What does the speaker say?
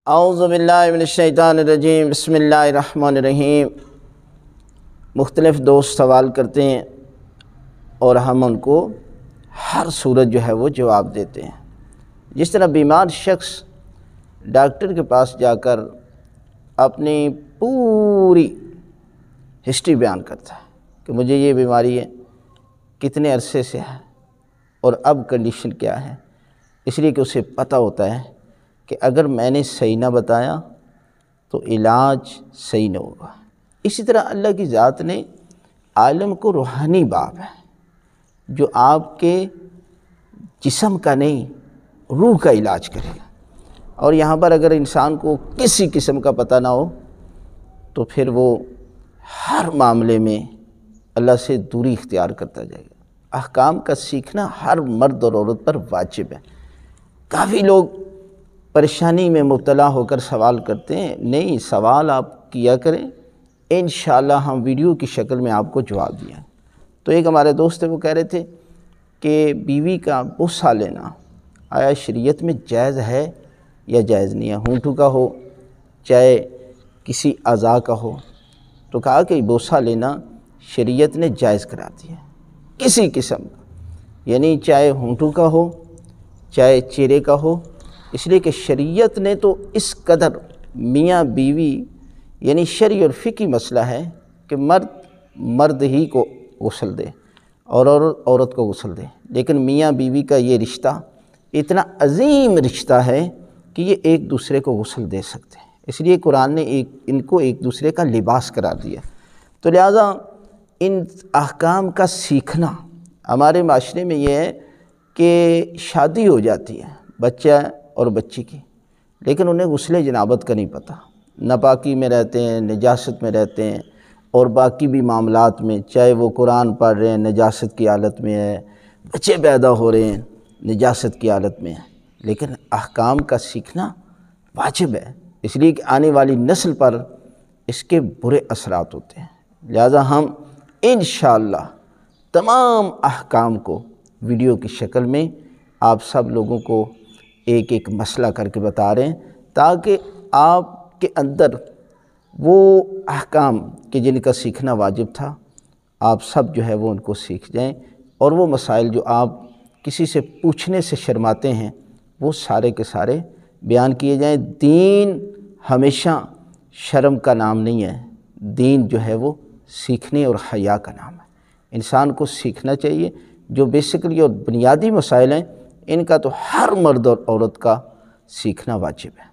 اعوذ باللہ من الشیطان الرجیم، بسم اللہ الرحمن الرحیم۔ مختلف دوست سوال کرتے ہیں اور ہم ان کو ہر صورت جو ہے وہ جواب دیتے ہیں۔ جس طرح بیمار شخص ڈاکٹر کے پاس جا کر اپنی پوری ہسٹری بیان کرتا ہے کہ مجھے یہ بیماری ہے، کتنے عرصے سے ہے اور اب کنڈیشن کیا ہے، اس لیے کہ اسے پتہ ہوتا ہے کہ اگر میں نے صحیح نہ بتایا تو علاج صحیح نہ ہوگا۔ اسی طرح اللہ کی ذات نے عالم کو روحانی باب ہے جو آپ کے جسم کا نہیں روح کا علاج کرے گا، اور یہاں پر اگر انسان کو کسی قسم کا پتہ نہ ہو تو پھر وہ ہر معاملے میں اللہ سے دوری اختیار کرتا جائے گا۔ احکام کا سیکھنا ہر مرد اور عورت پر واجب ہے۔ کافی لوگ پریشانی میں مبتلا ہو کر سوال کرتے ہیں، نہیں سوال آپ کیا کریں، انشاءاللہ ہم ویڈیو کی شکل میں آپ کو جواب دیا۔ تو ایک ہمارے دوست وہ کہہ رہے تھے کہ بیوی کا بوسہ لینا آیا شریعت میں جائز ہے یا جائز نہیں ہے، ہونٹوں کا ہو چاہے کسی اعضاء کا ہو۔ تو کہا کہ بوسہ لینا شریعت نے جائز کرا دیا کسی قسم کا، یعنی چاہے ہونٹوں کا ہو چاہے چہرے کا ہو، اس لیے کہ شریعت نے تو اس قدر میاں بیوی یعنی شرعی اور فقہی مسئلہ ہے کہ مرد ہی کو غسل دے اور عورت کو غسل دے، لیکن میاں بیوی کا یہ رشتہ اتنا عظیم رشتہ ہے کہ یہ ایک دوسرے کو غسل دے سکتے ہیں، اس لیے قرآن نے ان کو ایک دوسرے کا لباس قرار دیا۔ تو لہٰذا ان احکام کا سیکھنا ہمارے معاشرے میں یہ ہے کہ شادی ہو جاتی ہے بچہ اور بچی کی، لیکن انہیں غسل جنابت کا نہیں پتہ، ناپاکی میں رہتے ہیں، نجاست میں رہتے ہیں، اور باقی بھی معاملات میں چاہے وہ قرآن پڑھ رہے ہیں نجاست کی حالت میں ہے، بچے پیدا ہو رہے ہیں نجاست کی حالت میں ہے، لیکن احکام کا سیکھنا واجب ہے، اس لیے کہ آنے والی نسل پر اس کے برے اثرات ہوتے ہیں۔ لہذا ہم انشاءاللہ تمام احکام کو ویڈیو کی شکل میں آپ سب لوگوں کو ایک ایک مسئلہ کر کے بتا رہے ہیں، تاکہ آپ کے اندر وہ احکام کہ جن کا سیکھنا واجب تھا آپ سب جو ہے وہ ان کو سیکھ جائیں، اور وہ مسائل جو آپ کسی سے پوچھنے سے شرماتے ہیں وہ سارے کے سارے بیان کیے جائیں۔ دین ہمیشہ شرم کا نام نہیں ہے، دین جو ہے وہ سیکھنے اور حیا کا نام ہے۔ انسان کو سیکھنا چاہیے، جو بیسیکلی اور بنیادی مسائل ہیں ان کا تو ہر مرد اور عورت کا سیکھنا واجب ہے۔